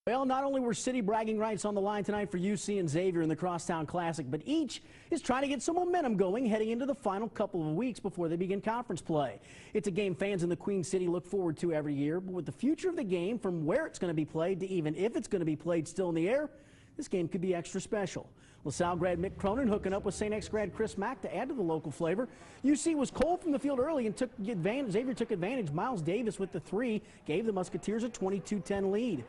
Well, not only were city bragging rights on the line tonight for UC and Xavier in the Crosstown Classic, but each is trying to get some momentum going heading into the final couple of weeks before they begin conference play. It's a game fans in the Queen City look forward to every year, but with the future of the game, from where it's going to be played to even if it's going to be played still in the air, this game could be extra special. LaSalle grad Mick Cronin hooking up with St. X grad Chris Mack to add to the local flavor. UC was cold from the field early and Xavier took advantage. Miles Davis with the three gave the Musketeers a 22-10 lead.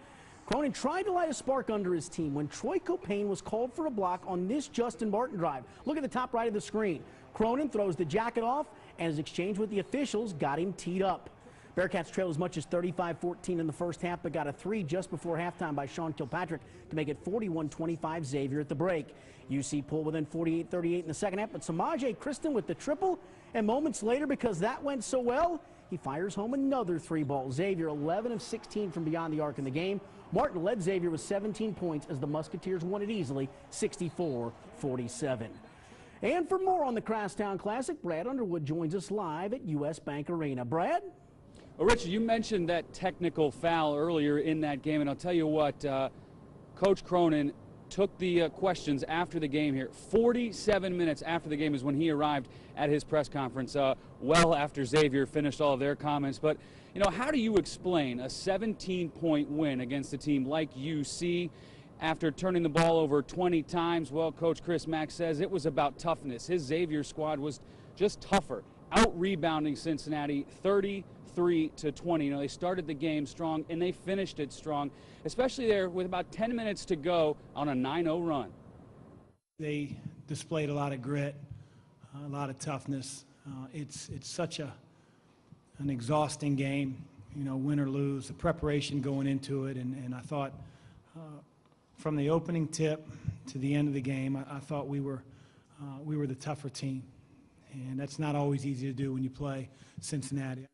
Cronin tried to light a spark under his team when Troy Copain was called for a block on this Justin Barton drive. Look at the top right of the screen. Cronin throws the jacket off, and his exchange with the officials got him teed up. Bearcats trailed as much as 35-14 in the first half, but got a three just before halftime by Sean Kilpatrick to make it 41-25 Xavier at the break. UC pulled within 48-38 in the second half, but Samaje Kristen with the triple, and moments later, because that went so well, he fires home another three ball. Xavier 11 of 16 from beyond the arc in the game. Martin led Xavier with 17 points as the Musketeers won it easily, 64-47. And for more on the Crosstown Classic, Brad Underwood joins us live at US Bank Arena. Brad? Well, Richard, you mentioned that technical foul earlier in that game, and I'll tell you what, Coach Cronin took the questions after the game here. 47 minutes after the game is when he arrived at his press conference, well after Xavier finished all of their comments. But, you know, how do you explain a 17-point win against a team like UC after turning the ball over 20 times? Well, Coach Chris Mack says it was about toughness. His Xavier squad was just tougher, out-rebounding Cincinnati 33-20. You know, they started the game strong and they finished it strong, especially there with about 10 minutes to go on a 9-0 run. They displayed a lot of grit, a lot of toughness. It's such an exhausting game, you know, win or lose, the preparation going into it, and I thought from the opening tip to the end of the game, I thought we were the tougher team, and that's not always easy to do when you play Cincinnati.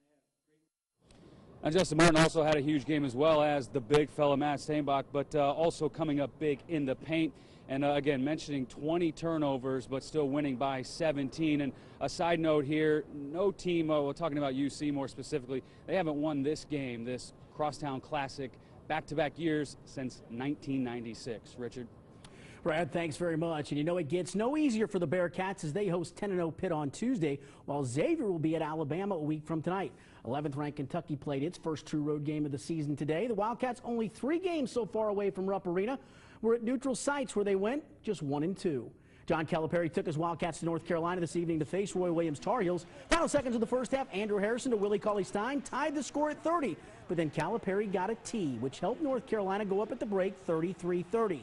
And Justin Martin also had a huge game, as well as the big fella Matt Steinbach, but also coming up big in the paint. And again, mentioning 20 turnovers, but still winning by 17. And a side note here, no team, we're talking about UC more specifically, they haven't won this game, this Crosstown Classic, back-to-back years since 1996. Richard? Brad, thanks very much. And you know, it gets no easier for the Bearcats as they host 10-0 Pitt on Tuesday, while Xavier will be at Alabama a week from tonight. 11th ranked Kentucky played its first true road game of the season today. The Wildcats, only 3 games so far away from Rupp Arena, were at neutral sites where they went just 1-2. John Calipari took his Wildcats to North Carolina this evening to face Roy Williams Tar Heels. Final seconds of the first half, Andrew Harrison to Willie Cauley-Stein tied the score at 30, but then Calipari got a tee, which helped North Carolina go up at the break 33-30.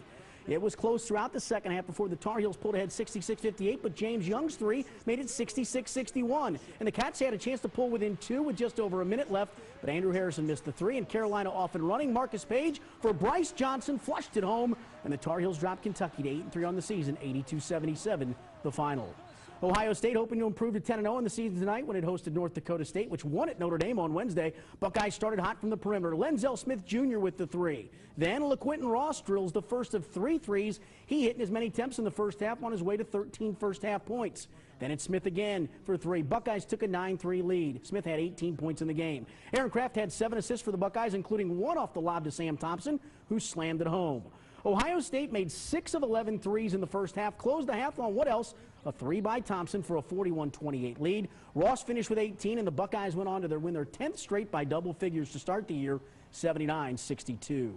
It was close throughout the second half before the Tar Heels pulled ahead 66-58, but James Young's three made it 66-61. And the Cats had a chance to pull within 2 with just over a minute left, but Andrew Harrison missed the 3, and Carolina off and running. Marcus Page for Bryce Johnson flushed it home, and the Tar Heels dropped Kentucky to 8-3 on the season, 82-77 the final. Ohio State hoping to improve to 10-0 in the season tonight when it hosted North Dakota State, which won at Notre Dame on Wednesday. Buckeyes started hot from the perimeter. Lenzel Smith Jr. with the 3. Then LaQuinton Ross drills the first of 3 threes. He hit in as many attempts in the first half on his way to 13 first-half points. Then it's Smith again for 3. Buckeyes took a 9-3 lead. Smith had 18 points in the game. Aaron Kraft had 7 assists for the Buckeyes, including 1 off the lob to Sam Thompson, who slammed it home. Ohio State made 6 of 11 threes in the first half, closed the half on what else? A 3 by Thompson for a 41-28 lead. Ross finished with 18, and the Buckeyes went on to win their 10th straight by double figures to start the year, 79-62.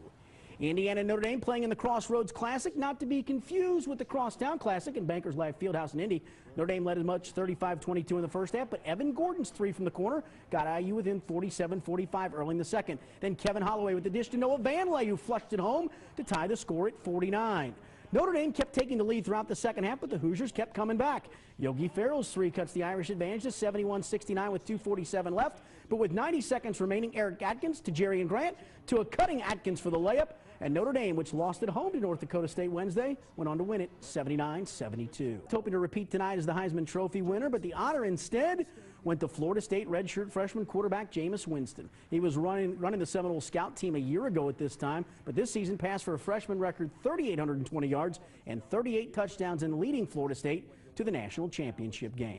Indiana and Notre Dame playing in the Crossroads Classic, not to be confused with the Crosstown Classic in Bankers Life Fieldhouse in Indy. Notre Dame led as much 35-22 in the first half, but Evan Gordon's 3 from the corner got IU within 47-45 early in the second. Then Kevin Holloway with the dish to Noah Vanley, who flushed it home to tie the score at 49. Notre Dame kept taking the lead throughout the second half, but the Hoosiers kept coming back. Yogi Ferrell's 3 cuts the Irish advantage to 71-69 with 2:47 left. But with 90 seconds remaining, Eric Atkins to Jerry and Grant to a cutting Atkins for the layup. And Notre Dame, which lost at home to North Dakota State Wednesday, went on to win it 79-72. Hoping to repeat tonight as the Heisman Trophy winner, but the honor instead went to Florida State redshirt freshman quarterback Jameis Winston. He was running the Seminole Scout team a year ago at this time, but this season passed for a freshman record 3,820 yards and 38 touchdowns, and leading Florida State to the national championship game.